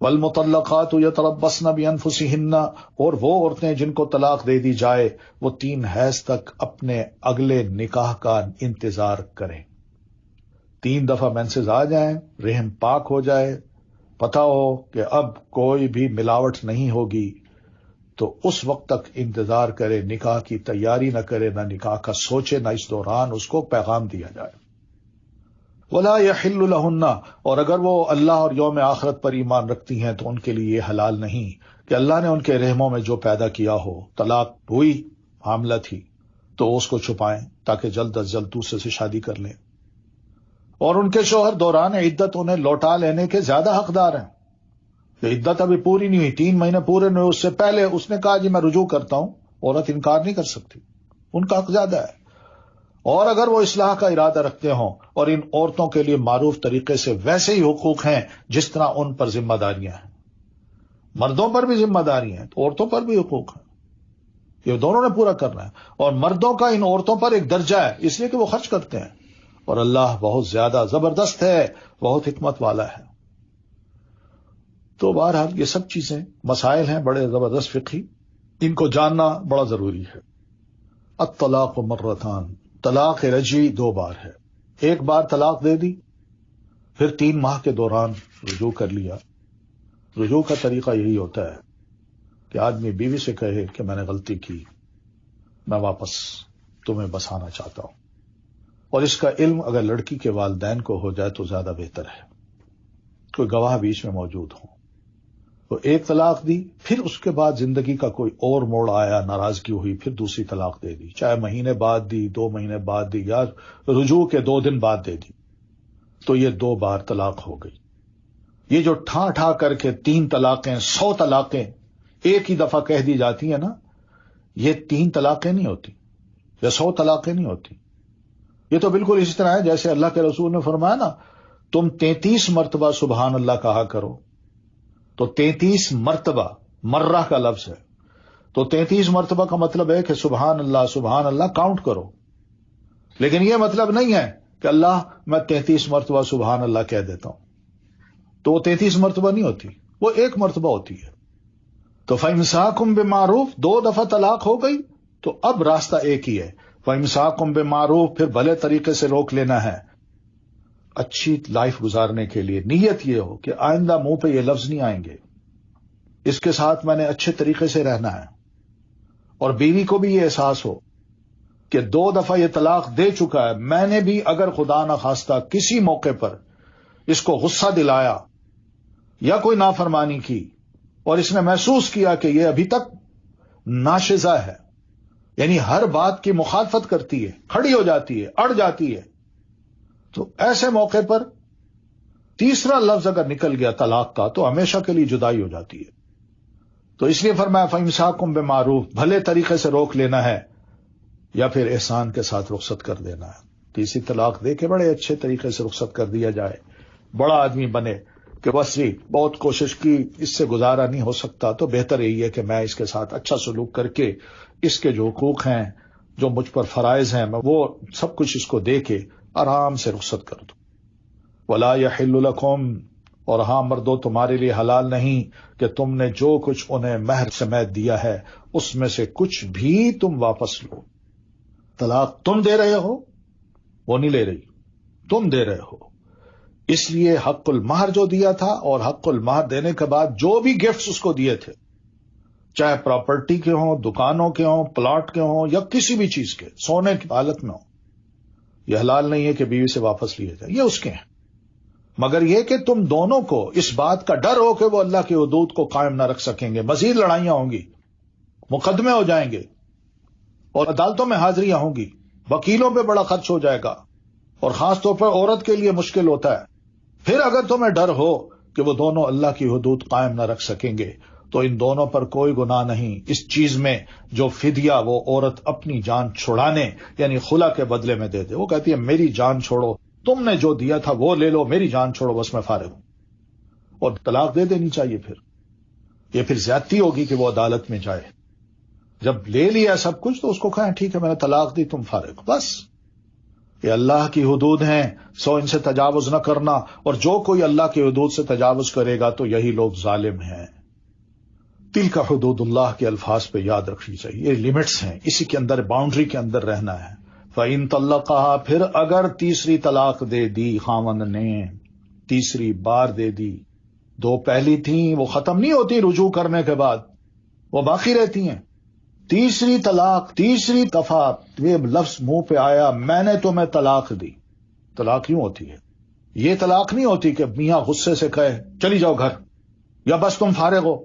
والمطلقات یتربصن بانفسہن، اور وہ عورتیں جن کو طلاق دے دی جائے وہ 3 حیض تک اپنے اگلے نکاح کا انتظار کریں۔ 3 دفعہ مینسز آ جائیں، رحم پاک ہو جائے، پتہ ہو کہ اب کوئی بھی ملاوٹ نہیں ہوگی، تو اس وقت تک انتظار کرے، نکاح کی تیاری نہ کرے، نہ نکاح کا سوچے، نہ اس دوران اس کو پیغام دیا جائے۔ ولا یحل لہن، اور اگر وہ اللہ اور یوم آخرت پر ایمان رکھتی ہیں تو ان کے لیے یہ حلال نہیں کہ اللہ نے ان کے رحموں میں جو پیدا کیا ہو، طلاق ہوئی، حاملہ تھی، تو اس کو چھپائیں تاکہ جلد از جلد دوسرے سے شادی کر لیں، اور ان کے شوہر دوران عدت انہیں لوٹا لینے کے زیادہ حقدار ہیں۔ کہ عدت ابھی پوری نہیں ہوئی، 3 مہینے پورے نہیں ہوئے، اس سے پہلے اس نے کہا جی میں رجوع کرتا ہوں، عورت انکار نہیں کر سکتی، ان کا حق زیادہ ہے۔ اور اگر وہ اصلاح کا ارادہ رکھتے ہوں، اور ان عورتوں کے لیے معروف طریقے سے ویسے ہی حقوق ہیں جس طرح ان پر ذمہ داریاں ہیں، مردوں پر بھی ذمہ داری ہیں تو عورتوں پر بھی حقوق ہیں، یہ دونوں نے پورا کرنا ہے۔ اور مردوں کا ان عورتوں پر ایک درجہ ہے، اس لیے کہ وہ خرچ کرتے ہیں، اور اللہ بہت زیادہ زبردست ہے، بہت حکمت والا ہے۔ تو بہرحال یہ سب چیزیں مسائل ہیں بڑے زبردست فقہی، ان کو جاننا بڑا ضروری ہے۔ الطلاق مرتان، طلاق رجعی 2 بار ہے۔ ایک بار طلاق دے دی، پھر 3 ماہ کے دوران رجوع کر لیا۔ رجوع کا طریقہ یہی ہوتا ہے کہ آدمی بیوی سے کہے کہ میں نے غلطی کی، میں واپس تمہیں بسانا چاہتا ہوں، اور اس کا علم اگر لڑکی کے والدین کو ہو جائے تو زیادہ بہتر ہے، کوئی گواہ بیچ میں موجود ہوں۔ تو ایک طلاق دی، پھر اس کے بعد زندگی کا کوئی اور موڑ آیا، ناراضگی ہوئی، پھر دوسری طلاق دے دی، چاہے مہینے بعد دی، 2 مہینے بعد دی، یا رجوع کے 2 دن بعد دے دی، تو یہ 2 بار طلاق ہو گئی۔ یہ جو ٹھا ٹھا کر کے 3 طلاقیں، 100 طلاقیں ایک ہی دفعہ کہہ دی جاتی ہیں نا، یہ 3 طلاقیں نہیں ہوتی، یا 100 طلاقیں نہیں ہوتی۔ یہ تو بالکل اسی طرح ہے جیسے اللہ کے رسول نے فرمایا نا، تم 33 مرتبہ سبحان اللہ کہا کرو، تو 33 مرتبہ مرہ کا لفظ ہے، تو 33 مرتبہ کا مطلب ہے کہ سبحان اللہ کاؤنٹ کرو، لیکن یہ مطلب نہیں ہے کہ اللہ میں 33 مرتبہ سبحان اللہ کہہ دیتا ہوں، تو وہ 33 مرتبہ نہیں ہوتی، وہ 1 مرتبہ ہوتی ہے۔ تو فَإِمْسَاكُمْ بِمَعْرُوف، 2 دفعہ طلاق ہو گئی تو اب راستہ ایک ہی ہے، فَإِمْسَاكُمْ بِمَعْرُوف، پھر بھلے طریقے سے روک لینا ہے، اچھی لائف گزارنے کے لیے نیت یہ ہو کہ آئندہ منہ پہ یہ لفظ نہیں آئیں گے، اس کے ساتھ میں نے اچھے طریقے سے رہنا ہے، اور بیوی کو بھی یہ احساس ہو کہ 2 دفعہ یہ طلاق دے چکا ہے، میں نے بھی اگر خدا نخواستہ کسی موقع پر اس کو غصہ دلایا یا کوئی نافرمانی کی اور اس نے محسوس کیا کہ یہ ابھی تک ناشزہ ہے، یعنی ہر بات کی مخالفت کرتی ہے، کھڑی ہو جاتی ہے، اڑ جاتی ہے، تو ایسے موقع پر تیسرا لفظ اگر نکل گیا طلاق کا تو ہمیشہ کے لیے جدائی ہو جاتی ہے۔ تو اس لیے فرمایا فَإِمْسَاكُمْ بِمَعْرُوف، بھلے طریقے سے روک لینا ہے یا پھر احسان کے ساتھ رخصت کر دینا ہے۔ تیسری طلاق دے کے بڑے اچھے طریقے سے رخصت کر دیا جائے، بڑا آدمی بنے کہ بس جی بہت کوشش کی، اس سے گزارا نہیں ہو سکتا، تو بہتر یہی ہے کہ میں اس کے ساتھ اچھا سلوک کر کے اس کے جو حقوق ہیں، جو مجھ پر فرائض ہیں، میں وہ سب کچھ اس کو دے کے آرام سے رخصت کر دوں۔ وَلَا يَحِلُّ لَكُمْ، اور ہاں مردو تمہارے لیے حلال نہیں کہ تم نے جو کچھ انہیں مہر سمیت دیا ہے اس میں سے کچھ بھی تم واپس لو۔ طلاق تم دے رہے ہو، وہ نہیں لے رہی، تم دے رہے ہو، اس لیے حق المہر جو دیا تھا، اور حق المہر دینے کے بعد جو بھی گفٹس اس کو دیے تھے، چاہے پراپرٹی کے ہوں، دکانوں کے ہوں، پلاٹ کے ہوں، یا کسی بھی چیز کے، سونے کی حالت میں ہوں، یہ حلال نہیں ہے کہ بیوی سے واپس لیے جائیں، یہ اس کے ہیں، مگر یہ کہ تم دونوں کو اس بات کا ڈر ہو کہ وہ اللہ کی حدود کو قائم نہ رکھ سکیں گے، مزید لڑائیاں ہوں گی، مقدمے ہو جائیں گے، اور عدالتوں میں حاضریاں ہوں گی، وکیلوں پہ بڑا خرچ ہو جائے گا، اور خاص طور پر عورت کے لیے مشکل ہوتا ہے۔ پھر اگر تمہیں ڈر ہو کہ وہ دونوں اللہ کی حدود قائم نہ رکھ سکیں گے تو ان دونوں پر کوئی گناہ نہیں اس چیز میں جو فدیہ وہ عورت اپنی جان چھڑانے یعنی خلا کے بدلے میں دے دے۔ وہ کہتی ہے میری جان چھوڑو، تم نے جو دیا تھا وہ لے لو، میری جان چھوڑو، بس میں فارغ ہوں، اور طلاق دے دینی چاہیے۔ پھر یہ پھر زیادتی ہوگی کہ وہ عدالت میں جائے، جب لے لیا سب کچھ تو اس کو کہیں ٹھیک ہے میں نے طلاق دی، تم فارغ، بس یہ اللہ کی حدود ہیں، سو ان سے تجاوز نہ کرنا، اور جو کوئی اللہ کی حدود سے تجاوز کرے گا تو یہی لوگ ظالم ہیں۔ تلک حدود اللہ کے الفاظ پہ یاد رکھنی چاہیے، یہ لیمٹس ہیں، اسی کے اندر باؤنڈری کے اندر رہنا ہے۔ فَإِن طَلَّقَهَا، پھر اگر تیسری طلاق دے دی خاوند نے، تیسری بار دے دی، دو پہلی تھیں وہ ختم نہیں ہوتی رجوع کرنے کے بعد، وہ باقی رہتی ہیں۔ تیسری طلاق، تیسری دفعہ یہ لفظ منہ پہ آیا، میں نے تمہیں طلاق دی، طلاق کیوں ہوتی ہے؟ یہ طلاق نہیں ہوتی کہ میاں غصے سے کہے چلی جاؤ گھر، یا بس تم فارغ ہو،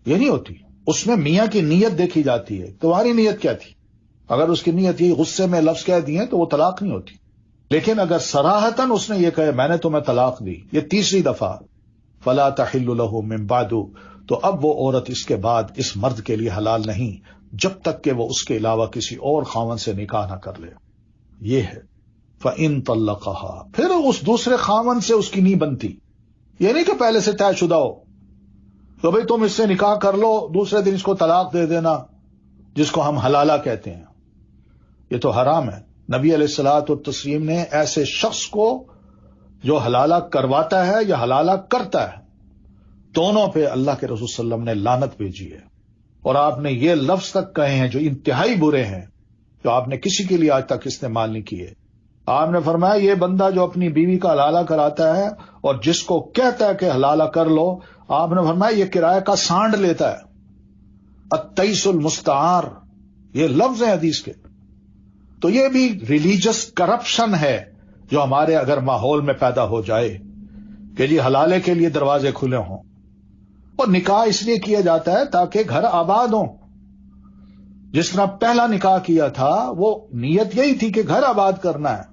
یہ نہیں ہوتی۔ اس میں میاں کی نیت دیکھی جاتی ہے، تمہاری نیت کیا تھی؟ اگر اس کی نیت یہ غصے میں لفظ کہہ دیے تو وہ طلاق نہیں ہوتی۔ لیکن اگر صراحتاً اس نے یہ کہے میں نے تمہیں طلاق دی، یہ تیسری دفعہ، فلا تحل له من بعد، تو اب وہ عورت اس کے بعد اس مرد کے لیے حلال نہیں جب تک کہ وہ اس کے علاوہ کسی اور خاوند سے نکاح نہ کر لے۔ یہ ہے فَإِن طَلَّقَهَا، پھر اس دوسرے خاوند سے اس کی نہیں بنتی، یہ نہیں کہ پہلے سے طے شدہ ہو تو بھئی تم اس سے نکاح کر لو، دوسرے دن اس کو طلاق دے دینا، جس کو ہم حلالہ کہتے ہیں، یہ تو حرام ہے۔ نبی علیہ الصلوۃ والتسلیم نے ایسے شخص کو جو حلالہ کرواتا ہے یا حلالہ کرتا ہے، دونوں پہ اللہ کے رسول صلی اللہ علیہ وسلم نے لعنت بھیجی ہے، اور آپ نے یہ لفظ تک کہے ہیں جو انتہائی برے ہیں، جو آپ نے کسی کے لیے آج تک استعمال نہیں کیے۔ آپ نے فرمایا یہ بندہ جو اپنی بیوی کا حلالہ کراتا ہے اور جس کو کہتا ہے کہ حلالہ کر لو، آپ نے فرمایا یہ کرایہ کا سانڈ لیتا ہے، التیس المستعار، یہ لفظ ہیں حدیث کے۔ تو یہ بھی ریلیجس کرپشن ہے جو ہمارے اگر ماحول میں پیدا ہو جائے کہ جی حلالے کے لیے دروازے کھلے ہوں، اور نکاح اس لیے کیا جاتا ہے تاکہ گھر آباد ہوں۔ جس طرح پہلا نکاح کیا تھا وہ نیت یہی تھی کہ گھر آباد کرنا ہے،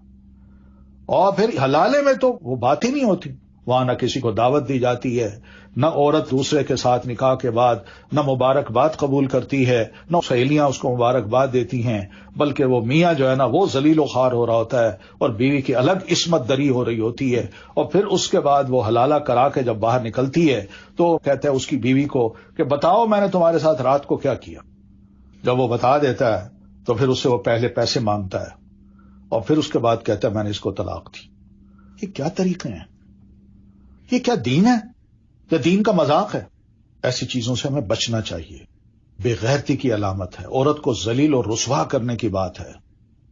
اور پھر حلالے میں تو وہ بات ہی نہیں ہوتی، وہاں نہ کسی کو دعوت دی جاتی ہے، نہ عورت دوسرے کے ساتھ نکاح کے بعد نہ مبارکباد قبول کرتی ہے، نہ سہیلیاں اس کو مبارکباد دیتی ہیں، بلکہ وہ میاں جو ہے نا وہ ذلیل و خوار ہو رہا ہوتا ہے اور بیوی کی الگ عصمت دری ہو رہی ہوتی ہے، اور پھر اس کے بعد وہ حلالہ کرا کے جب باہر نکلتی ہے تو کہتا ہے اس کی بیوی کو کہ بتاؤ میں نے تمہارے ساتھ رات کو کیا کیا۔ جب وہ بتا دیتا ہے تو پھر اس سے وہ پہلے پیسے مانگتا ہے اور پھر اس کے بعد کہتا ہے میں نے اس کو طلاق دی۔ یہ کیا طریقے ہیں؟ یہ کیا دین ہے؟ یا دین کا مذاق ہے؟ ایسی چیزوں سے ہمیں بچنا چاہیے، بے غیرتی کی علامت ہے، عورت کو ذلیل اور رسوا کرنے کی بات ہے۔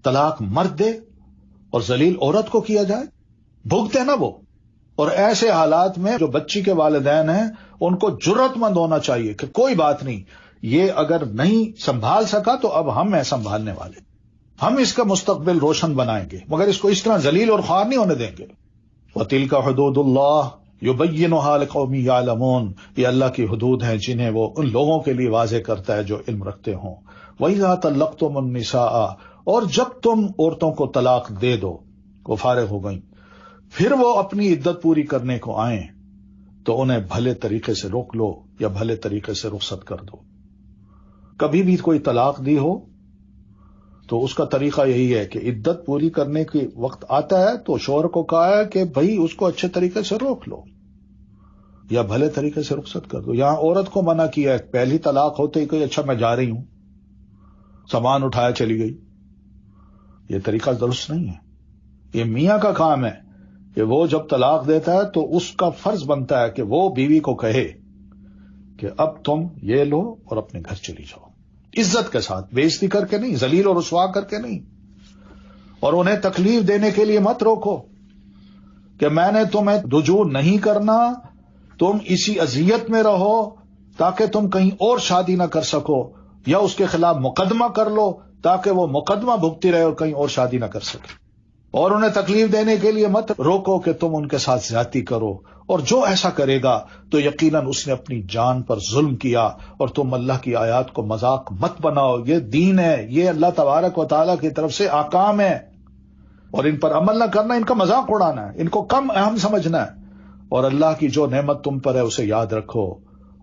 طلاق مرد دے اور ذلیل عورت کو کیا جائے، بھگتے نا وہ۔ اور ایسے حالات میں جو بچی کے والدین ہیں ان کو جرأت مند ہونا چاہیے کہ کوئی بات نہیں، یہ اگر نہیں سنبھال سکا تو اب ہم ہیں سنبھالنے والے، ہم اس کا مستقبل روشن بنائیں گے، مگر اس کو اس طرح ذلیل اور خوار نہیں ہونے دیں گے۔ وَتِلْكَ حُدُودُ اللَّهِ يُبَيِّنُهَا لِقَوْمٍ يَعْلَمُونَ، یہ اللہ کی حدود ہیں جنہیں وہ ان لوگوں کے لیے واضح کرتا ہے جو علم رکھتے ہوں۔ وَإِذَا طَلَّقْتُمُ النِّسَاءَ، اور جب تم عورتوں کو طلاق دے دو، وہ فارغ ہو گئیں، پھر وہ اپنی عدت پوری کرنے کو آئیں تو انہیں بھلے طریقے سے روک لو یا بھلے طریقے سے رخصت کر دو۔ کبھی بھی کوئی طلاق دی ہو تو اس کا طریقہ یہی ہے کہ عدت پوری کرنے کے وقت آتا ہے تو شوہر کو کہا ہے کہ بھائی اس کو اچھے طریقے سے روک لو یا بھلے طریقے سے رخصت کر دو۔ یہاں عورت کو منع کیا ہے، پہلی طلاق ہوتے ہی کہ اچھا میں جا رہی ہوں، سامان اٹھایا چلی گئی، یہ طریقہ درست نہیں ہے۔ یہ میاں کا کام ہے کہ وہ جب طلاق دیتا ہے تو اس کا فرض بنتا ہے کہ وہ بیوی کو کہے کہ اب تم یہ لو اور اپنے گھر چلی جاؤ، عزت کے ساتھ، بے عزتی کر کے نہیں، ذلیل اور رسوا کر کے نہیں، اور انہیں تکلیف دینے کے لیے مت روکو کہ میں نے تمہیں رجوع نہیں کرنا، تم اسی اذیت میں رہو تاکہ تم کہیں اور شادی نہ کر سکو، یا اس کے خلاف مقدمہ کر لو تاکہ وہ مقدمہ بھگتی رہے اور کہیں اور شادی نہ کر سکے۔ اور انہیں تکلیف دینے کے لیے مت روکو کہ تم ان کے ساتھ زیادتی کرو، اور جو ایسا کرے گا تو یقیناً اس نے اپنی جان پر ظلم کیا، اور تم اللہ کی آیات کو مذاق مت بناؤ، یہ دین ہے، یہ اللہ تبارک و تعالیٰ کی طرف سے احکام ہے، اور ان پر عمل نہ کرنا، ان کا مذاق اڑانا ہے، ان کو کم اہم سمجھنا ہے۔ اور اللہ کی جو نعمت تم پر ہے اسے یاد رکھو،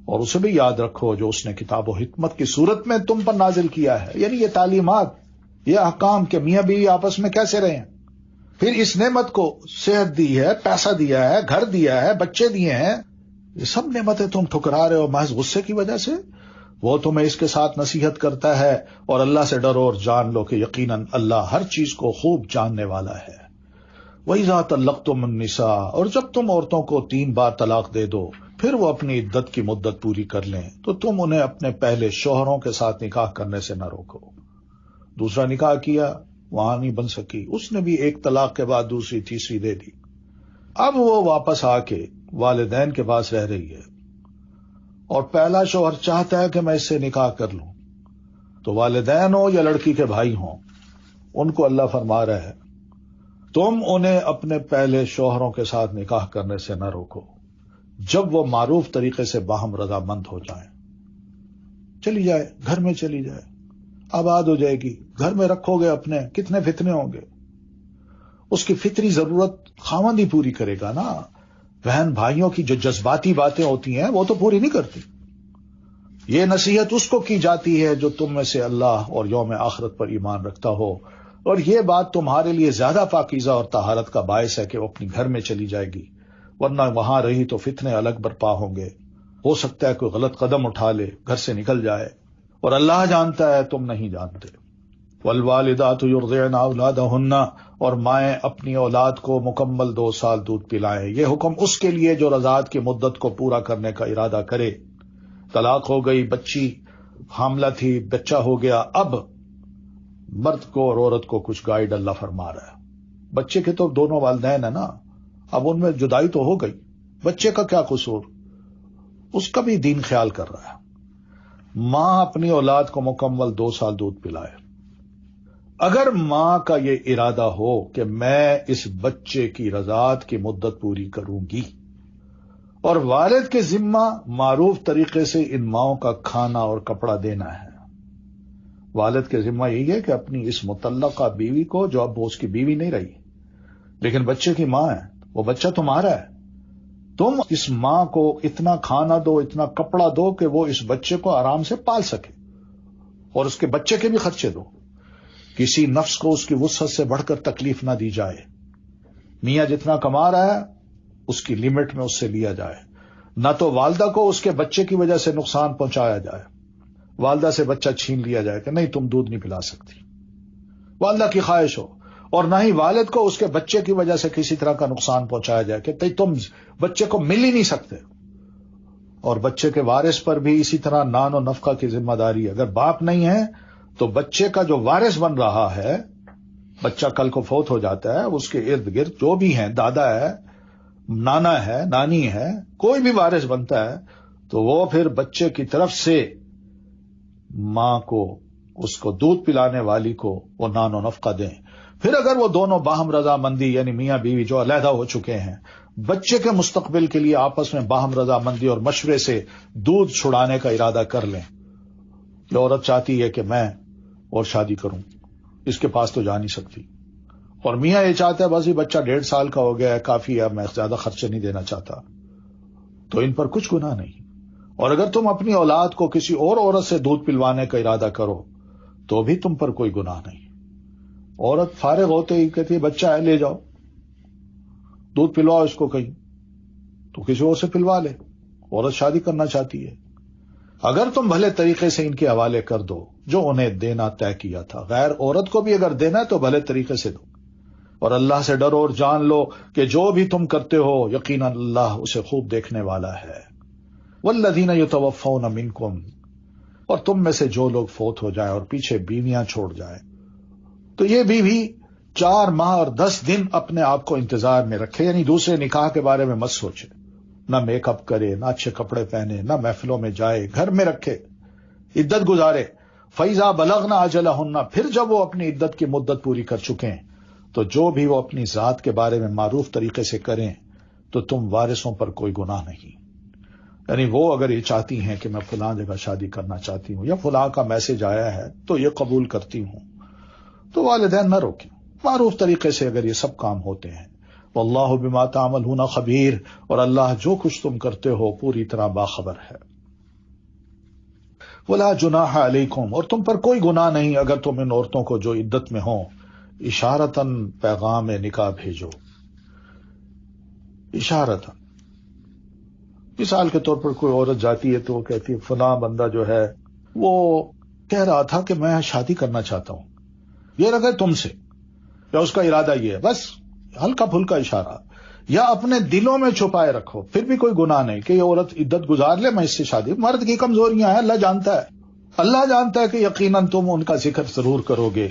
اور اسے بھی یاد رکھو جو اس نے کتاب و حکمت کی صورت میں تم پر نازل کیا ہے، یعنی یہ تعلیمات، یہ احکام کہ میاں بیوی آپس میں کیسے رہیں۔ پھر اس نعمت کو صحت دی ہے، پیسہ دیا ہے، گھر دیا ہے، بچے دیے ہیں، یہ سب نعمتیں تم ٹھکرا رہے ہو محض غصے کی وجہ سے، وہ تمہیں اس کے ساتھ نصیحت کرتا ہے، اور اللہ سے ڈرو اور جان لو کہ یقیناً اللہ ہر چیز کو خوب جاننے والا ہے۔ وَإِذَا طَلَّقْتُمُ النِّسَاءَ، اور جب تم عورتوں کو 3 بار طلاق دے دو، پھر وہ اپنی عدت کی مدت پوری کر لیں، تو تم انہیں اپنے پہلے شوہروں کے ساتھ نکاح کرنے سے نہ روکو۔ دوسرا نکاح کیا، وہاں نہیں بن سکی، اس نے بھی ایک طلاق کے بعد دوسری تیسری دے دی، اب وہ واپس آ کے والدین کے پاس رہ رہی ہے، اور پہلا شوہر چاہتا ہے کہ میں اس سے نکاح کر لوں، تو والدین ہو یا لڑکی کے بھائی ہوں، ان کو اللہ فرما رہا ہے تم انہیں اپنے پہلے شوہروں کے ساتھ نکاح کرنے سے نہ روکو جب وہ معروف طریقے سے باہم رضامند ہو جائیں۔ چلی جائے، گھر میں چلی جائے، آباد ہو جائے گی، گھر میں رکھو گے اپنے، کتنے فتنے ہوں گے، اس کی فطری ضرورت خاوند ہی پوری کرے گا نا، بہن بھائیوں کی جو جذباتی باتیں ہوتی ہیں وہ تو پوری نہیں کرتی۔ یہ نصیحت اس کو کی جاتی ہے جو تم میں سے اللہ اور یوم آخرت پر ایمان رکھتا ہو، اور یہ بات تمہارے لیے زیادہ پاکیزہ اور طہارت کا باعث ہے کہ وہ اپنی گھر میں چلی جائے گی، ورنہ وہاں رہی تو فتنے الگ برپا ہوں گے، ہو سکتا ہے کوئی غلط قدم اٹھا لے، گھر سے نکل جائے، اور اللہ جانتا ہے تم نہیں جانتے۔ والوالدات یرضعن اولادہن، اور مائیں اپنی اولاد کو مکمل 2 سال دودھ پلائیں، یہ حکم اس کے لیے جو رضاعت کی مدت کو پورا کرنے کا ارادہ کرے۔ طلاق ہو گئی، بچی حاملہ تھی، بچہ ہو گیا، اب مرد کو اور عورت کو کچھ گائیڈ اللہ فرما رہا ہے۔ بچے کے تو دونوں والدین ہیں نا، اب ان میں جدائی تو ہو گئی، بچے کا کیا قصور، اس کا بھی دین خیال کر رہا ہے۔ ماں اپنی اولاد کو مکمل 2 سال دودھ پلائے۔ اگر ماں کا یہ ارادہ ہو کہ میں اس بچے کی رضاعت کی مدت پوری کروں گی، اور والد کے ذمہ معروف طریقے سے ان ماؤں کا کھانا اور کپڑا دینا ہے، والد کے ذمہ یہی ہے کہ اپنی اس مطلقہ بیوی کو، جو اب وہ اس کی بیوی نہیں رہی لیکن بچے کی ماں ہے، وہ بچہ تمہارا ہے، تم اس ماں کو اتنا کھانا دو، اتنا کپڑا دو کہ وہ اس بچے کو آرام سے پال سکے، اور اس کے بچے کے بھی خرچے دو، کسی نفس کو اس کی وسعت سے بڑھ کر تکلیف نہ دی جائے، میاں جتنا کما رہا ہے اس کی لمٹ میں اس سے لیا جائے، نہ تو والدہ کو اس کے بچے کی وجہ سے نقصان پہنچایا جائے، والدہ سے بچہ چھین لیا جائے کہ نہیں تم دودھ نہیں پلا سکتی، والدہ کی خواہش ہو، اور نہ ہی والد کو اس کے بچے کی وجہ سے کسی طرح کا نقصان پہنچایا جائے کہ تم بچے کو مل ہی نہیں سکتے، اور بچے کے وارث پر بھی اسی طرح نان و نفقہ کی ذمہ داری ہے۔ اگر باپ نہیں ہے تو بچے کا جو وارث بن رہا ہے، بچہ کل کو فوت ہو جاتا ہے، اس کے ارد گرد جو بھی ہیں، دادا ہے، نانا ہے، نانی ہے، کوئی بھی وارث بنتا ہے تو وہ پھر بچے کی طرف سے ماں کو، اس کو دودھ پلانے والی کو وہ نان و نفقہ دیں۔ پھر اگر وہ دونوں باہم رضامندی، یعنی میاں بیوی جو علیحدہ ہو چکے ہیں، بچے کے مستقبل کے لیے آپس میں باہم رضامندی اور مشورے سے دودھ چھڑانے کا ارادہ کر لیں، یہ عورت چاہتی ہے کہ میں اور شادی کروں، اس کے پاس تو جا نہیں سکتی، اور میاں یہ چاہتا ہے بس یہ بچہ 1.5 سال کا ہو گیا ہے، کافی ہے، میں زیادہ خرچے نہیں دینا چاہتا، تو ان پر کچھ گناہ نہیں۔ اور اگر تم اپنی اولاد کو کسی اور عورت سے دودھ پلوانے کا ارادہ کرو تو بھی تم پر کوئی گناہ نہیں۔ عورت فارغ ہوتے ہی کہتی ہے بچہ ہے لے جاؤ، دودھ پلواؤ اس کو کہیں، تو کسی اور سے پلوا لے، عورت شادی کرنا چاہتی ہے، اگر تم بھلے طریقے سے ان کے حوالے کر دو جو انہیں دینا طے کیا تھا، غیر عورت کو بھی اگر دینا ہے تو بھلے طریقے سے دو، اور اللہ سے ڈرو اور جان لو کہ جو بھی تم کرتے ہو یقیناً اللہ اسے خوب دیکھنے والا ہے۔ والذین یتوفون منکم، اور تم میں سے جو لوگ فوت ہو جائیں اور پیچھے بیویاں چھوڑ جائیں، تو یہ بیوی 4 ماہ اور 10 دن اپنے آپ کو انتظار میں رکھے، یعنی دوسرے نکاح کے بارے میں مت سوچے، نہ میک اپ کرے، نہ اچھے کپڑے پہنے، نہ محفلوں میں جائے، گھر میں رکھے، عدت گزارے۔ فَإِذَا بَلَغْنَ أَجَلَهُنَّ، پھر جب وہ اپنی عدت کی مدت پوری کر چکیں تو جو بھی وہ اپنی ذات کے بارے میں معروف طریقے سے کریں تو تم وارثوں پر کوئی گناہ نہیں۔ یعنی وہ اگر یہ چاہتی ہیں کہ میں فلاں جگہ شادی کرنا چاہتی ہوں، یا فلاں کا میسج آیا ہے تو یہ قبول کرتی ہوں، تو والدین نہ روکیں، معروف طریقے سے اگر یہ سب کام ہوتے ہیں۔ واللہ بما تعملون خبیر، اور اللہ جو کچھ تم کرتے ہو پوری طرح باخبر ہے۔ ولا جناح علیکم، اور تم پر کوئی گناہ نہیں اگر تم ان عورتوں کو جو عدت میں ہوں اشارتاً پیغام نکاح بھیجو۔ اشارتاً، مثال کے طور پر کوئی عورت جاتی ہے تو وہ کہتی ہے فلاں بندہ جو ہے وہ کہہ رہا تھا کہ میں شادی کرنا چاہتا ہوں، یہ نہ کہ تم سے، یا اس کا ارادہ یہ ہے، بس ہلکا پھلکا اشارہ، یا اپنے دلوں میں چھپائے رکھو، پھر بھی کوئی گناہ نہیں کہ یہ عورت عدت گزار لے، میں اس سے شادی، مرد کی کمزوریاں ہیں، اللہ جانتا ہے، اللہ جانتا ہے کہ یقیناً تم ان کا ذکر ضرور کرو گے،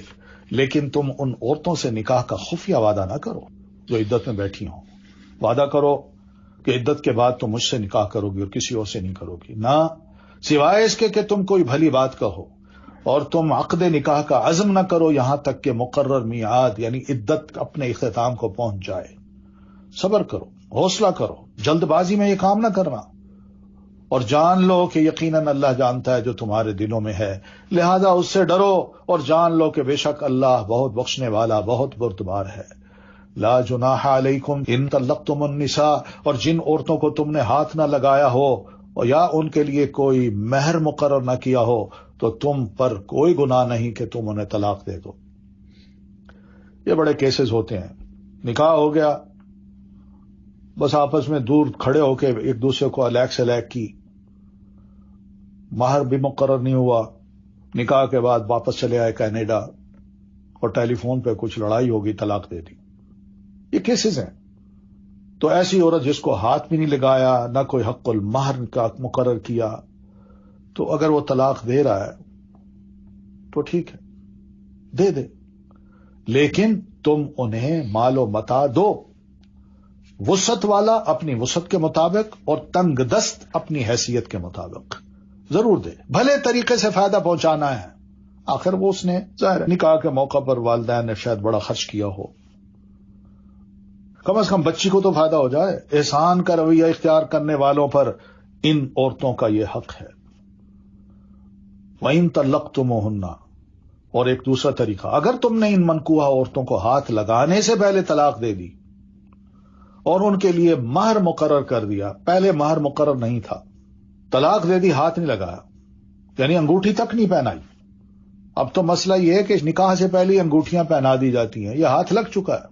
لیکن تم ان عورتوں سے نکاح کا خفیہ وعدہ نہ کرو جو عدت میں بیٹھی ہوں، وعدہ کرو کہ عدت کے بعد تم مجھ سے نکاح کرو گی اور کسی اور سے نہیں کرو گی، نہ سوائے اس کے کہ تم کوئی بھلی بات کہو، اور تم عقد نکاح کا عزم نہ کرو یہاں تک کہ مقرر میعاد یعنی عدت اپنے اختتام کو پہنچ جائے۔ صبر کرو، حوصلہ کرو، جلد بازی میں یہ کام نہ کرنا، اور جان لو کہ یقیناً اللہ جانتا ہے جو تمہارے دلوں میں ہے، لہذا اس سے ڈرو اور جان لو کہ بے شک اللہ بہت بخشنے والا، بہت بردبار ہے۔ لا جناح علیکم ان طلقتم النساء، اور جن عورتوں کو تم نے ہاتھ نہ لگایا ہو اور یا ان کے لیے کوئی مہر مقرر نہ کیا ہو تو تم پر کوئی گناہ نہیں کہ تم انہیں طلاق دے دو۔ یہ بڑے کیسز ہوتے ہیں، نکاح ہو گیا، بس آپس میں دور کھڑے ہو کے ایک دوسرے کو الیک سے الیک کی، مہر بھی مقرر نہیں ہوا، نکاح کے بعد واپس چلے آئے کینیڈا اور ٹیلی فون پہ کچھ لڑائی ہوگی، طلاق دے دی۔ یہ کیسز ہیں۔ تو ایسی عورت جس کو ہاتھ بھی نہیں لگایا، نہ کوئی حق المہر کا مقرر کیا، تو اگر وہ طلاق دے رہا ہے تو ٹھیک ہے، دے دے، لیکن تم انہیں مال و متاع دو، وسعت والا اپنی وسعت کے مطابق اور تنگ دست اپنی حیثیت کے مطابق ضرور دے، بھلے طریقے سے فائدہ پہنچانا ہے، آخر وہ اس نے ظاہر نکاح کے موقع پر والدین نے شاید بڑا خرچ کیا ہو، کم از کم بچی کو تو فائدہ ہو جائے۔ احسان کا رویہ اختیار کرنے والوں پر ان عورتوں کا یہ حق ہے۔ وَإِن طَلَّقْتُمُوهُنَّ، اور ایک دوسرا طریقہ، اگر تم نے ان منکوحہ عورتوں کو ہاتھ لگانے سے پہلے طلاق دے دی اور ان کے لیے مہر مقرر کر دیا، پہلے مہر مقرر نہیں تھا، طلاق دے دی، ہاتھ نہیں لگایا، یعنی انگوٹھی تک نہیں پہنائی، اب تو مسئلہ یہ ہے کہ نکاح سے پہلے انگوٹھیاں پہنا دی جاتی ہیں، یہ ہاتھ لگ چکا ہے،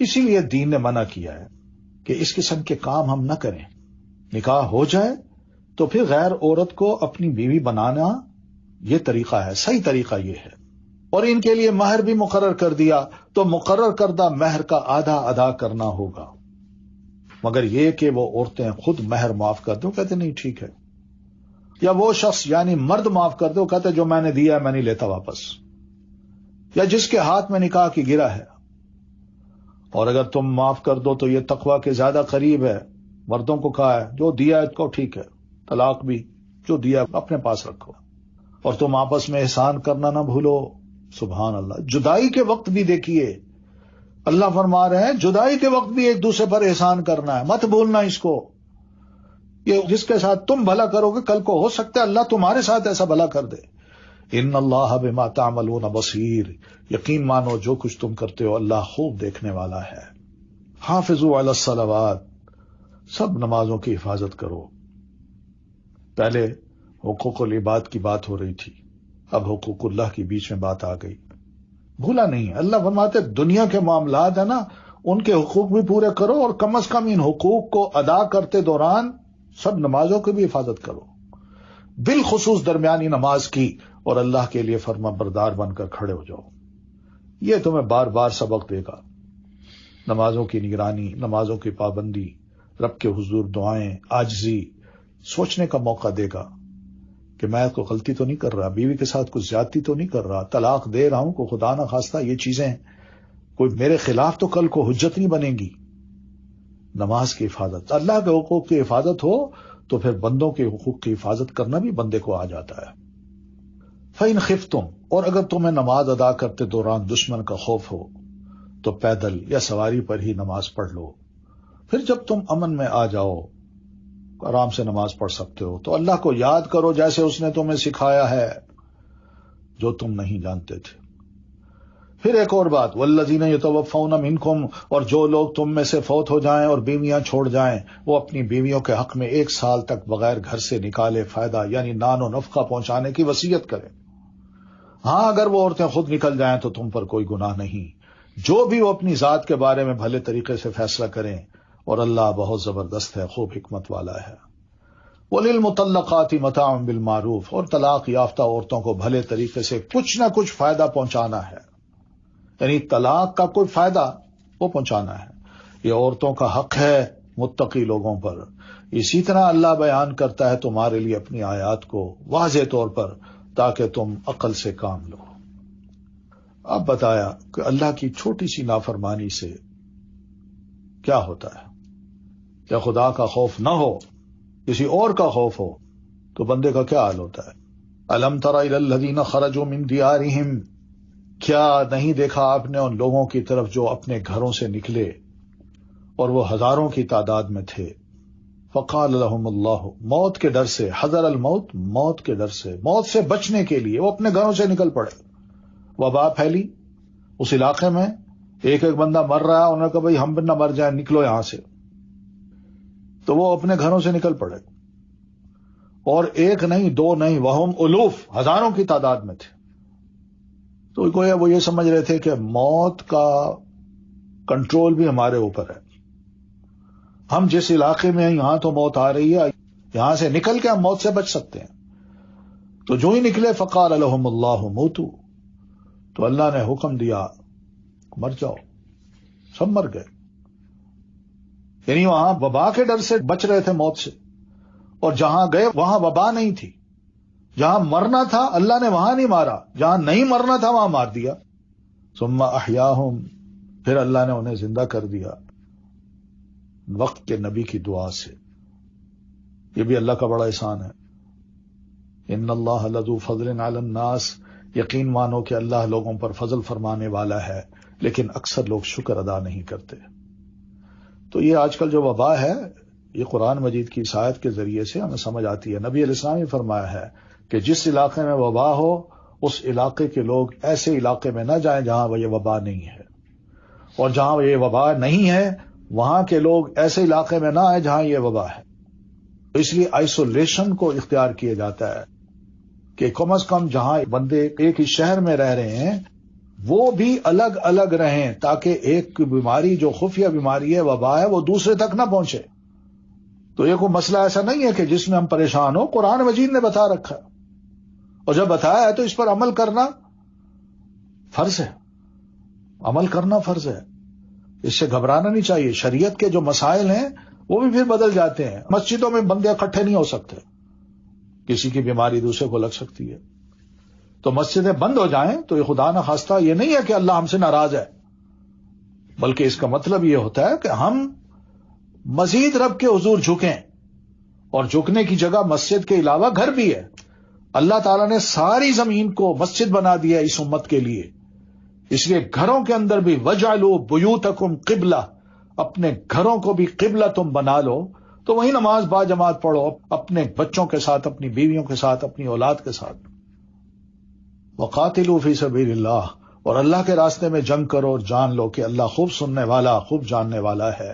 اسی لیے دین نے منع کیا ہے کہ اس قسم کے کام ہم نہ کریں۔ نکاح ہو جائے تو پھر غیر عورت کو اپنی بیوی بنانا یہ طریقہ ہے، صحیح طریقہ یہ ہے، اور ان کے لیے مہر بھی مقرر کر دیا تو مقرر کردہ مہر کا آدھا ادا کرنا ہوگا، مگر یہ کہ وہ عورتیں خود مہر معاف کر دو، کہتے نہیں ٹھیک ہے، یا وہ شخص یعنی مرد معاف کر دو، کہتے جو میں نے دیا ہے میں نہیں لیتا واپس، یا جس کے ہاتھ میں نکاح کی گرہ ہے، اور اگر تم معاف کر دو تو یہ تقوی کے زیادہ قریب ہے۔ مردوں کو کہا ہے جو دیا ہے کو ٹھیک ہے، طلاق بھی جو دیا ہے اپنے پاس رکھو، اور تم آپس میں احسان کرنا نہ بھولو۔ سبحان اللہ، جدائی کے وقت بھی دیکھیے اللہ فرما رہے ہیں جدائی کے وقت بھی ایک دوسرے پر احسان کرنا ہے، مت بھولنا اس کو، یہ جس کے ساتھ تم بھلا کرو گے کل کو ہو سکتا ہے اللہ تمہارے ساتھ ایسا بھلا کر دے۔ ان اللہ بما تعملون بصیر، یقین مانو جو کچھ تم کرتے ہو اللہ خوب دیکھنے والا ہے۔ حافظوا علی الصلوات، سب نمازوں کی حفاظت کرو۔ پہلے حقوق العباد کی بات ہو رہی تھی، اب حقوق اللہ کی بیچ میں بات آ گئی، بھولا نہیں ہے۔ اللہ فرماتے دنیا کے معاملات ہیں نا، ان کے حقوق بھی پورے کرو، اور کم از کم ان حقوق کو ادا کرتے دوران سب نمازوں کی بھی حفاظت کرو، بالخصوص درمیانی نماز کی، اور اللہ کے لیے فرما بردار بن کر کھڑے ہو جاؤ۔ یہ تمہیں بار بار سبق دے گا، نمازوں کی نگرانی، نمازوں کی پابندی، رب کے حضور دعائیں، عاجزی، سوچنے کا موقع دے گا کہ میں کوئی غلطی تو نہیں کر رہا، بیوی کے ساتھ کچھ زیادتی تو نہیں کر رہا، طلاق دے رہا ہوں کو خدا نہ خواستہ یہ چیزیں کوئی میرے خلاف تو کل کو حجت نہیں بنے گی۔ نماز کی حفاظت، اللہ کے حقوق کی حفاظت ہو تو پھر بندوں کے حقوق کی حفاظت کرنا بھی بندے کو آ جاتا ہے۔ فَإِنْ خِفْتُمْ، اور اگر تمہیں نماز ادا کرتے دوران دشمن کا خوف ہو تو پیدل یا سواری پر ہی نماز پڑھ لو، پھر جب تم امن میں آ جاؤ آرام سے نماز پڑھ سکتے ہو تو اللہ کو یاد کرو جیسے اس نے تمہیں سکھایا ہے جو تم نہیں جانتے تھے۔ پھر ایک اور بات، والذین یتوفون منکم، اور جو لوگ تم میں سے فوت ہو جائیں اور بیویاں چھوڑ جائیں، وہ اپنی بیویوں کے حق میں 1 سال تک بغیر گھر سے نکالے فائدہ یعنی نان و نفقہ پہنچانے کی وصیت کریں۔ ہاں اگر وہ عورتیں خود نکل جائیں تو تم پر کوئی گناہ نہیں، جو بھی وہ اپنی ذات کے بارے میں بھلے طریقے سے فیصلہ کریں، اور اللہ بہت زبردست ہے، خوب حکمت والا ہے۔ وَلِلْمُطَلَّقَاتِ مَتَاعٌ بِالْمَعْرُوفِ، اور طلاق یافتہ عورتوں کو بھلے طریقے سے کچھ نہ کچھ فائدہ پہنچانا ہے، یعنی طلاق کا کوئی فائدہ وہ پہنچانا ہے. یہ عورتوں کا حق ہے متقی لوگوں پر. اسی طرح اللہ بیان کرتا ہے تمہارے لیے اپنی آیات کو واضح طور پر تاکہ تم عقل سے کام لو. اب بتایا کہ اللہ کی چھوٹی سی نافرمانی سے کیا ہوتا ہے. کیا خدا کا خوف نہ ہو، کسی اور کا خوف ہو تو بندے کا کیا حال ہوتا ہے. الم تر الی الذین خرجوا من دیارہم، کیا نہیں دیکھا آپ نے ان لوگوں کی طرف جو اپنے گھروں سے نکلے اور وہ ہزاروں کی تعداد میں تھے. فقال لهم اللہ، موت کے ڈر سے، حذر الموت، موت کے ڈر سے، موت سے بچنے کے لیے وہ اپنے گھروں سے نکل پڑے. وبا پھیلی اس علاقے میں، ایک ایک بندہ مر رہا ہے، انہوں نے کہا بھائی ہم نہ مر جائیں، نکلو یہاں سے. تو وہ اپنے گھروں سے نکل پڑے، اور ایک نہیں، دو نہیں، وہم الوف، ہزاروں کی تعداد میں تھے. تو گویا وہ یہ سمجھ رہے تھے کہ موت کا کنٹرول بھی ہمارے اوپر ہے. ہم جس علاقے میں ہیں یہاں تو موت آ رہی ہے، یہاں سے نکل کے ہم موت سے بچ سکتے ہیں. تو جو ہی نکلے فقال لهم اللہ موتوا، تو اللہ نے حکم دیا مر جاؤ. سب مر گئے. یعنی وہاں وبا کے ڈر سے بچ رہے تھے موت سے، اور جہاں گئے وہاں وبا نہیں تھی. جہاں مرنا تھا اللہ نے وہاں نہیں مارا، جہاں نہیں مرنا تھا وہاں مار دیا. ثم احیاہم، پھر اللہ نے انہیں زندہ کر دیا وقت کے نبی کی دعا سے. یہ بھی اللہ کا بڑا احسان ہے. ان اللہ لذو فضل علی الناس، یقین مانو کہ اللہ لوگوں پر فضل فرمانے والا ہے، لیکن اکثر لوگ شکر ادا نہیں کرتے. تو یہ آج کل جو وبا ہے، یہ قرآن مجید کی اس آیت کے ذریعے سے ہمیں سمجھ آتی ہے. نبی علیہ السلام نے فرمایا ہے کہ جس علاقے میں وبا ہو اس علاقے کے لوگ ایسے علاقے میں نہ جائیں جہاں وہ یہ وبا نہیں ہے، اور جہاں یہ وبا نہیں ہے وہاں کے لوگ ایسے علاقے میں نہ آئے جہاں یہ وبا ہے. اس لیے آئسولیشن کو اختیار کیا جاتا ہے کہ کم از کم جہاں بندے ایک ہی شہر میں رہ رہے ہیں وہ بھی الگ الگ رہیں، تاکہ ایک بیماری جو خفیہ بیماری ہے، وبا ہے، وہ دوسرے تک نہ پہنچے. تو یہ کوئی مسئلہ ایسا نہیں ہے کہ جس میں ہم پریشان ہو، قرآن مجید نے بتا رکھا ہے، اور جب بتایا ہے تو اس پر عمل کرنا فرض ہے. عمل کرنا فرض ہے، اس سے گھبرانا نہیں چاہیے. شریعت کے جو مسائل ہیں وہ بھی پھر بدل جاتے ہیں. مسجدوں میں بندے اکٹھے نہیں ہو سکتے، کسی کی بیماری دوسرے کو لگ سکتی ہے. تو مسجدیں بند ہو جائیں تو یہ خدا نہ خواستہ یہ نہیں ہے کہ اللہ ہم سے ناراض ہے، بلکہ اس کا مطلب یہ ہوتا ہے کہ ہم مزید رب کے حضور جھکیں، اور جھکنے کی جگہ مسجد کے علاوہ گھر بھی ہے. اللہ تعالیٰ نے ساری زمین کو مسجد بنا دیا اس امت کے لیے، اس لیے گھروں کے اندر بھی وَجْعَلُوا بُيُوتَكُمْ قِبْلَةً، اپنے گھروں کو بھی قبلہ تم بنا لو. تو وہی نماز با جماعت پڑھو، اپنے بچوں کے ساتھ، اپنی بیویوں کے ساتھ، اپنی اولاد کے ساتھ. وَقَاتِلُوا فِي سَبِيلِ اللَّهِ، اور اللہ کے راستے میں جنگ کرو، اور جان لو کہ اللہ خوب سننے والا، خوب جاننے والا ہے.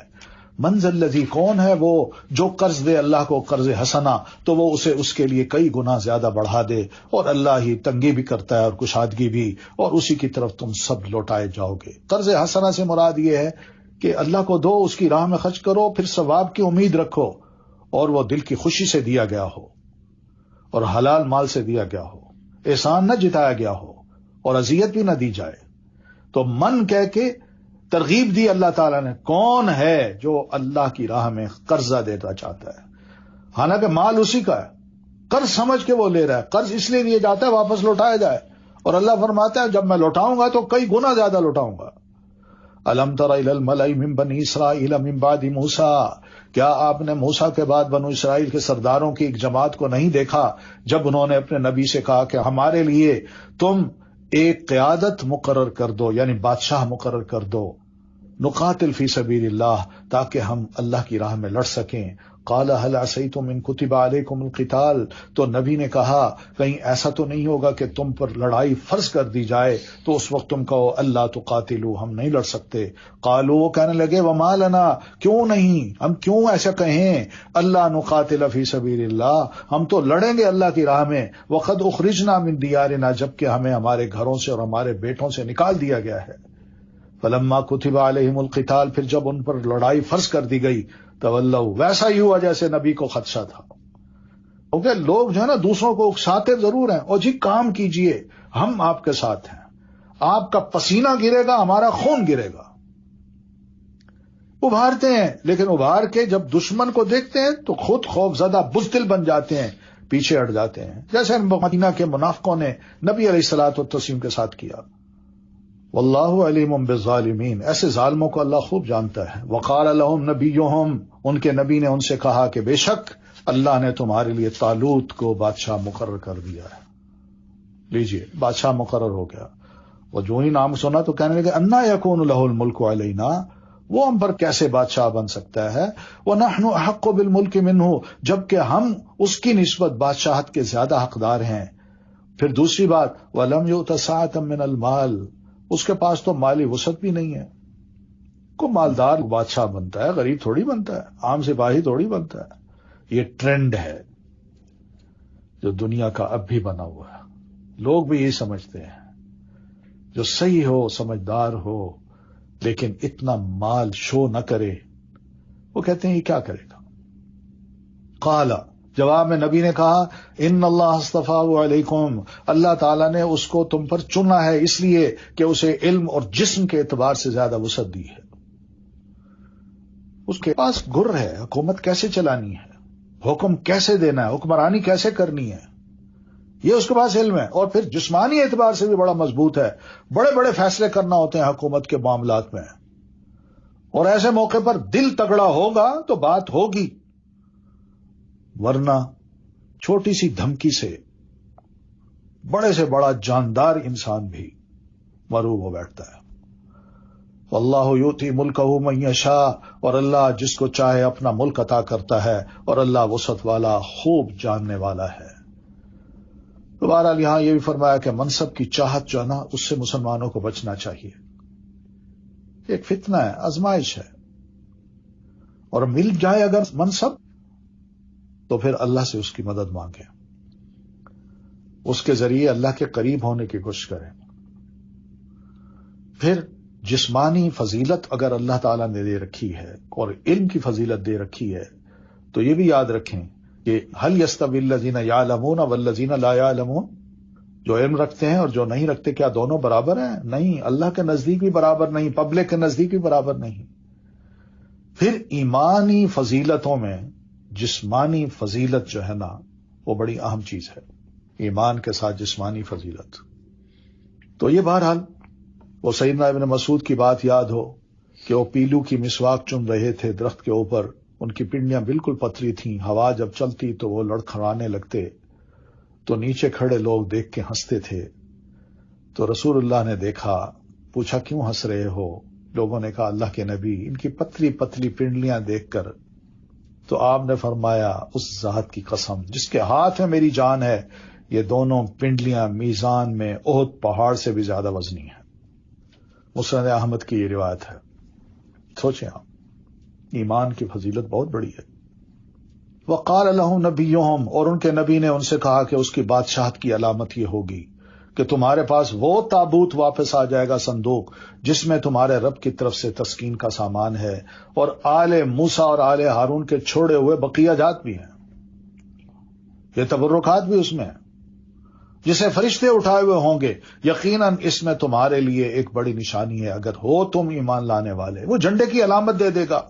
من ذا الذی، کون ہے وہ جو قرض دے اللہ کو قرض حسنا تو وہ اسے اس کے لیے کئی گنا زیادہ بڑھا دے. اور اللہ ہی تنگی بھی کرتا ہے اور کشادگی بھی، اور اسی کی طرف تم سب لوٹائے جاؤ گے. قرض حسنا سے مراد یہ ہے کہ اللہ کو دو، اس کی راہ میں خرچ کرو، پھر ثواب کی امید رکھو، اور وہ دل کی خوشی سے دیا گیا ہو، اور حلال مال سے دیا گیا ہو، احسان نہ جتایا گیا ہو، اور اذیت بھی نہ دی جائے. تو من کہہ کے ترغیب دی اللہ تعالیٰ نے. کون ہے جو اللہ کی راہ میں قرضہ دینا چاہتا ہے؟ حالانکہ مال اسی کا ہے، قرض سمجھ کے وہ لے رہا ہے. قرض اس لیے لیا جاتا ہے واپس لوٹایا جائے، اور اللہ فرماتا ہے جب میں لوٹاؤں گا تو کئی گنا زیادہ لوٹاؤں گا. الم تر الی الملأ من بنی اسرائیل من بعد موسیٰ، کیا آپ نے موسیٰ کے بعد بنو اسرائیل کے سرداروں کی ایک جماعت کو نہیں دیکھا جب انہوں نے اپنے نبی سے کہا کہ ہمارے لیے تم ایک قیادت مقرر کر دو، یعنی بادشاہ مقرر کر دو، نقاتل فی سبیل اللہ، تاکہ ہم اللہ کی راہ میں لڑ سکیں. قال هل عصیتم ان کتب علیکم القتال، تو نبی نے کہا کہیں ایسا تو نہیں ہوگا کہ تم پر لڑائی فرض کر دی جائے تو اس وقت تم کہو اللہ تقاتلوا، ہم نہیں لڑ سکتے. قالوا، وہ کہنے لگے وما لنا، کیوں نہیں، ہم کیوں ایسا کہیں، اللہ نقاتل فی سبیل اللہ، ہم تو لڑیں گے اللہ کی راہ میں. وقد اخرجنا من دیارنا، جبکہ ہمیں ہمارے گھروں سے اور ہمارے بیٹوں سے نکال دیا گیا ہے. فلما کتب علیہم القتال، پھر جب ان پر لڑائی فرض کر دی گئی، تولوا، ویسا ہی ہوا جیسے نبی کو خدشہ تھا. کیونکہ لوگ جو ہے نا دوسروں کو اکساتے ضرور ہیں، اور جی کام کیجئے، ہم آپ کے ساتھ ہیں، آپ کا پسینہ گرے گا، ہمارا خون گرے گا. ابھارتے ہیں، لیکن ابھار کے جب دشمن کو دیکھتے ہیں تو خود خوف زدہ بزدل بن جاتے ہیں، پیچھے ہٹ جاتے ہیں، جیسے مدینہ کے منافقوں نے نبی علیہ الصلوۃ والتسلیم کے ساتھ کیا. واللہ علیم بالظالمین، ایسے ظالموں کو اللہ خوب جانتا ہے. وقال لهم نبیہم، ان کے نبی نے ان سے کہا کہ بے شک اللہ نے تمہارے لیے طالوت کو بادشاہ مقرر کر دیا ہے. لیجئے، بادشاہ مقرر ہو گیا. وہ جو ہی نام سنا تو کہنے لگے انا یکون لہ الملک علینا، وہ ہم پر کیسے بادشاہ بن سکتا ہے. وَنَحْنُ أَحَقُّ بِالْمُلْكِ مِنْهُ، جبکہ ہم اس کی نسبت بادشاہت کے زیادہ حقدار ہیں. پھر دوسری بات وَلَمْ يُؤْتَ سَعَةً مِّنَ الْمَالِ، اس کے پاس تو مالی وسعت بھی نہیں ہے. کو مالدار بادشاہ بنتا ہے، غریب تھوڑی بنتا ہے، عام سپاہی تھوڑی بنتا ہے. یہ ٹرینڈ ہے جو دنیا کا اب بھی بنا ہوا ہے. لوگ بھی یہی سمجھتے ہیں، جو صحیح ہو، سمجھدار ہو، لیکن اتنا مال شو نہ کرے، وہ کہتے ہیں یہ کیا کرے گا. قال، جواب میں نبی نے کہا ان اللہ اصطفاہ علیکم، اللہ تعالیٰ نے اس کو تم پر چنا ہے اس لیے کہ اسے علم اور جسم کے اعتبار سے زیادہ وسعت دی ہے. اس کے پاس گر ہے، حکومت کیسے چلانی ہے، حکم کیسے دینا ہے، حکمرانی کیسے کرنی ہے، یہ اس کے پاس علم ہے. اور پھر جسمانی اعتبار سے بھی بڑا مضبوط ہے، بڑے بڑے فیصلے کرنا ہوتے ہیں حکومت کے معاملات میں، اور ایسے موقع پر دل تگڑا ہوگا تو بات ہوگی، ورنہ چھوٹی سی دھمکی سے بڑے سے بڑا جاندار انسان بھی مرعوب ہو بیٹھتا ہے. واللہ یؤتی ملکہ من یشاء، اور اللہ جس کو چاہے اپنا ملک عطا کرتا ہے، اور اللہ وسعت والا، خوب جاننے والا ہے. تو بہرحال یہاں یہ بھی فرمایا کہ منصب کی چاہت جو ہے نا، اس سے مسلمانوں کو بچنا چاہیے. ایک فتنہ ہے، آزمائش ہے، اور مل جائے اگر منصب تو پھر اللہ سے اس کی مدد مانگے، اس کے ذریعے اللہ کے قریب ہونے کی کوشش کریں. پھر جسمانی فضیلت اگر اللہ تعالیٰ نے دے رکھی ہے اور علم کی فضیلت دے رکھی ہے تو یہ بھی یاد رکھیں کہ هل يستوي الذين يعلمون والذين لا يعلمون، جو علم رکھتے ہیں اور جو نہیں رکھتے کیا دونوں برابر ہیں؟ نہیں، اللہ کے نزدیک بھی برابر نہیں، پبلک کے نزدیک بھی برابر نہیں. پھر ایمانی فضیلتوں میں جسمانی فضیلت جو ہے نا وہ بڑی اہم چیز ہے، ایمان کے ساتھ جسمانی فضیلت. تو یہ بہرحال وہ سیدنا ابن مسعود کی بات یاد ہو کہ وہ پیلو کی مسواک چن رہے تھے درخت کے اوپر، ان کی پنڈیاں بالکل پتلی تھیں، ہوا جب چلتی تو وہ لڑکھڑانے لگتے، تو نیچے کھڑے لوگ دیکھ کے ہنستے تھے. تو رسول اللہ نے دیکھا، پوچھا کیوں ہنس رہے ہو؟ لوگوں نے کہا اللہ کے نبی ان کی پتلی پتلی پنڈلیاں دیکھ کر. تو آپ نے فرمایا اس ذات کی قسم جس کے ہاتھ میں میری جان ہے، یہ دونوں پنڈلیاں میزان میں احد پہاڑ سے بھی زیادہ وزنی ہیں. مسند احمد کی یہ روایت ہے. سوچیں آپ، ایمان کی فضیلت بہت بڑی ہے. وقال لهم نبیہم، اور ان کے نبی نے ان سے کہا کہ اس کی بادشاہت کی علامت یہ ہوگی کہ تمہارے پاس وہ تابوت واپس آ جائے گا، صندوق جس میں تمہارے رب کی طرف سے تسکین کا سامان ہے، اور آل موسیٰ اور آل ہارون کے چھوڑے ہوئے بقیہ جات بھی ہیں، یہ تبرکات بھی اس میں ہیں، جسے فرشتے اٹھائے ہوئے ہوں گے. یقیناً اس میں تمہارے لیے ایک بڑی نشانی ہے اگر ہو تم ایمان لانے والے. وہ جھنڈے کی علامت دے دے گا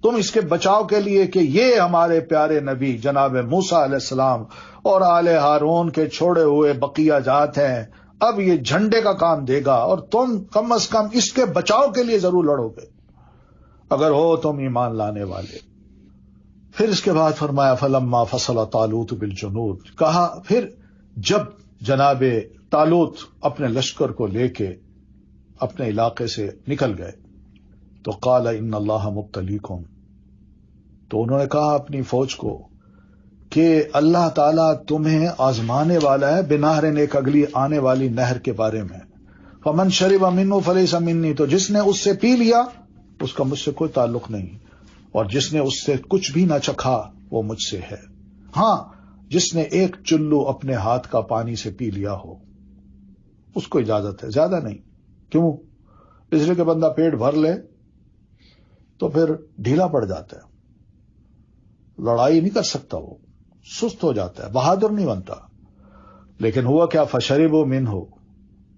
تم اس کے بچاؤ کے لیے کہ یہ ہمارے پیارے نبی جناب موسیٰ علیہ السلام اور آل ہارون کے چھوڑے ہوئے بقیہ جات ہیں. اب یہ جھنڈے کا کام دے گا اور تم کم از کم اس کے بچاؤ کے لیے ضرور لڑو گے اگر ہو تم ایمان لانے والے. پھر اس کے بعد فرمایا فلما فصل طالوت بالجنود، کہا پھر جب جناب طالوت اپنے لشکر کو لے کے اپنے علاقے سے نکل گئے تو قال ان اللہ مبتلیکم، تو انہوں نے کہا اپنی فوج کو کہ اللہ تعالیٰ تمہیں آزمانے والا ہے بنہر، ایک اگلی آنے والی نہر کے بارے میں. فمن شرب منہ فلیس منی، تو جس نے اس سے پی لیا اس کا مجھ سے کوئی تعلق نہیں، اور جس نے اس سے کچھ بھی نہ چکھا وہ مجھ سے ہے. ہاں، جس نے ایک چلو اپنے ہاتھ کا پانی سے پی لیا ہو اس کو اجازت ہے، زیادہ نہیں. کیوں؟ اس لیے کہ بندہ پیٹ بھر لے تو پھر ڈھیلا پڑ جاتا ہے، لڑائی نہیں کر سکتا، وہ سست ہو جاتا ہے، بہادر نہیں بنتا. لیکن ہوا کیا، فشربوا منہ،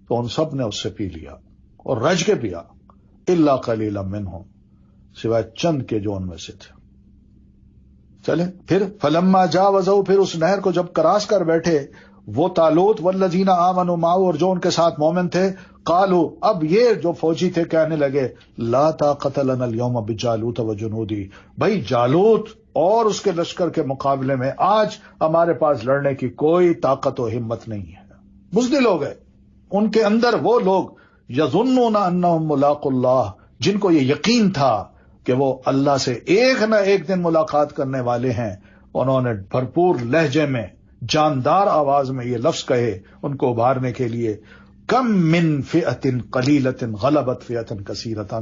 تو ان سب نے اس سے پی لیا اور رج کے پیا، الا قلیلا منہم، سوائے چند کے جو ان میں سے تھے. چلے پھر فلما جاوزوا، پھر اس نہر کو جب کراس کر بیٹھے وہ طالوت والذین آمنوا معه، اور جو ان کے ساتھ مومن تھے، قالوا، اب یہ جو فوجی تھے کہنے لگے، لا طاقت لنا اليوم بجالوت وجنودی، بھائی جالوت اور اس کے لشکر کے مقابلے میں آج ہمارے پاس لڑنے کی کوئی طاقت و ہمت نہیں ہے. بزدل ہو گئے. ان کے اندر وہ لوگ یظنون انہم ملاقو اللہ، جن کو یہ یقین تھا کہ وہ اللہ سے ایک نہ ایک دن ملاقات کرنے والے ہیں، انہوں نے بھرپور لہجے میں، جاندار آواز میں یہ لفظ کہے ان کو ابھارنے کے لیے، کم من فئۃ قلیلۃ غلبت فئۃ کثیرۃ.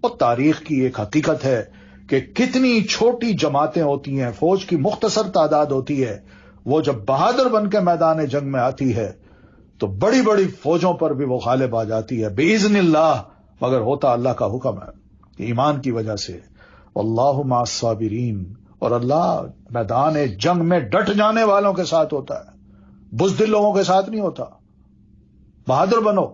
اور تاریخ کی ایک حقیقت ہے کہ کتنی چھوٹی جماعتیں ہوتی ہیں، فوج کی مختصر تعداد ہوتی ہے، وہ جب بہادر بن کے میدان جنگ میں آتی ہے تو بڑی بڑی فوجوں پر بھی وہ غالب آ جاتی ہے باذن اللہ، مگر ہوتا اللہ کا حکم ہے، ایمان کی وجہ سے. واللہ مع الصابرین، اور اللہ میدان جنگ میں ڈٹ جانے والوں کے ساتھ ہوتا ہے، بزدل لوگوں کے ساتھ نہیں ہوتا. بہادر بنو.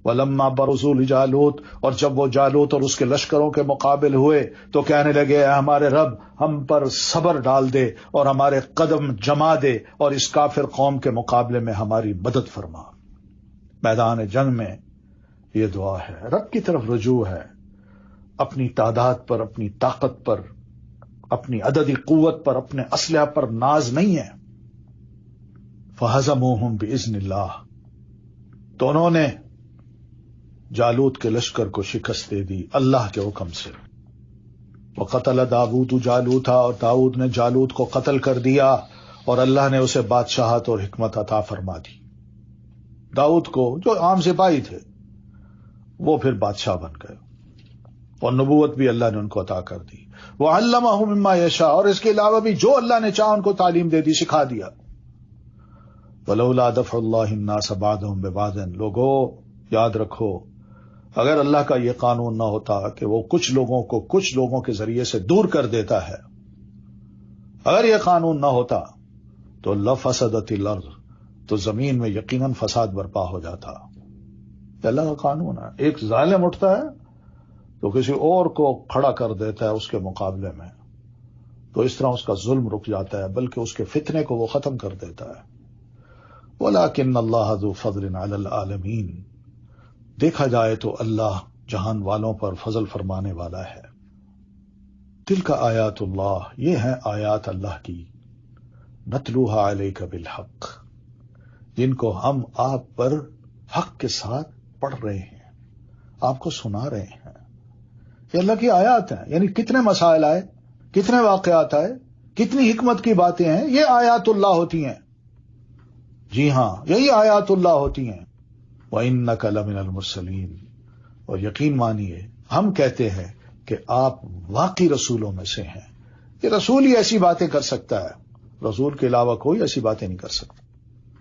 ولما برزوا لجالوت، اور جب وہ جالوت اور اس کے لشکروں کے مقابل ہوئے تو کہنے لگے، اے ہمارے رب ہم پر صبر ڈال دے اور ہمارے قدم جما دے اور اس کافر قوم کے مقابلے میں ہماری مدد فرما. میدان جنگ میں یہ دعا ہے، رب کی طرف رجوع ہے، اپنی تعداد پر، اپنی طاقت پر، اپنی عددی قوت پر، اپنے اسلحہ پر ناز نہیں ہے. فہزموہم باذن اللہ، تو انہوں نے جالوت کے لشکر کو شکست دے دی اللہ کے حکم سے. وقتل داؤد جالوتا، اور داؤد نے جالوت کو قتل کر دیا اور اللہ نے اسے بادشاہت اور حکمت عطا فرما دی. داؤد کو جو عام سپاہی تھے وہ پھر بادشاہ بن گئے اور نبوت بھی اللہ نے ان کو عطا کر دی. وعلمہ مما یشاء، اور اس کے علاوہ بھی جو اللہ نے چاہا ان کو تعلیم دے دی، سکھا دیا. ولولا دفع اللہ الناس بعضهم ببعض، لوگوں یاد رکھو اگر اللہ کا یہ قانون نہ ہوتا کہ وہ کچھ لوگوں کو کچھ لوگوں کے ذریعے سے دور کر دیتا ہے، اگر یہ قانون نہ ہوتا تو لفسدت الارض، تو زمین میں یقیناً فساد برپا ہو جاتا. یہ اللہ کا قانون ہے. ایک ظالم اٹھتا ہے تو کسی اور کو کھڑا کر دیتا ہے اس کے مقابلے میں، تو اس طرح اس کا ظلم رک جاتا ہے، بلکہ اس کے فتنے کو وہ ختم کر دیتا ہے. وَلَكِنَّ اللَّهَ ذُو فَضْلٍ عَلَى الْعَالَمِينَ، دیکھا جائے تو اللہ جہان والوں پر فضل فرمانے والا ہے. تلک آیات اللہ، یہ ہیں آیات اللہ کی، نتلوہا علیک بالحق، جن کو ہم آپ پر حق کے ساتھ پڑھ رہے ہیں، آپ کو سنا رہے ہیں. یہ اللہ کی آیات ہیں. یعنی کتنے مسائل آئے، کتنے واقعات آئے، کتنی حکمت کی باتیں ہیں، یہ آیات اللہ ہوتی ہیں. جی ہاں، یہی آیات اللہ ہوتی ہیں. وَإِنَّكَ لَمِنَ الْمُرْسَلِينَ، اور یقین مانیے ہم کہتے ہیں کہ آپ واقعی رسولوں میں سے ہیں. یہ رسول ہی ایسی باتیں کر سکتا ہے، رسول کے علاوہ کوئی ایسی باتیں نہیں کر سکتا.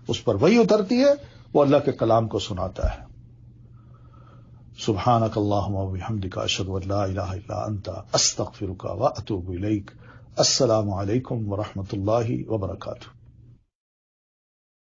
اس پر وحی اترتی ہے، وہ اللہ کے کلام کو سناتا ہے. سبحانک اللہم وبحمدک، اشہد ان لا الہ الا انت، استغفرک واتوب الیک. السلام علیکم ورحمۃ اللہ وبرکاتہ.